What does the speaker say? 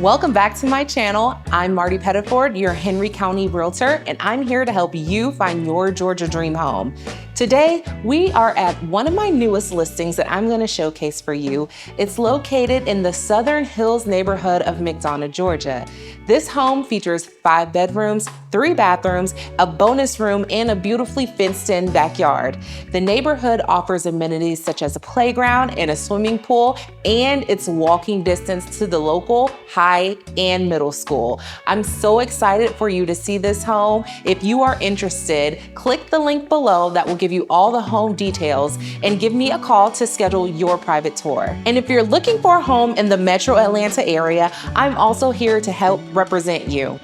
Welcome back to my channel. I'm Marty Pettiford, your Henry County Realtor, and I'm here to help you find your Georgia dream home. Today, we are at one of my newest listings that I'm going to showcase for you. It's located in the Southern Hills neighborhood of McDonough, Georgia. This home features 5 bedrooms, 3 bathrooms, a bonus room, and a beautifully fenced-in backyard. The neighborhood offers amenities such as a playground and a swimming pool, and it's walking distance to the local high and middle school. I'm so excited for you to see this home. If you are interested, click the link below that will give you all the home details and give me a call to schedule your private tour. And if you're looking for a home in the Metro Atlanta area, I'm also here to help represent you.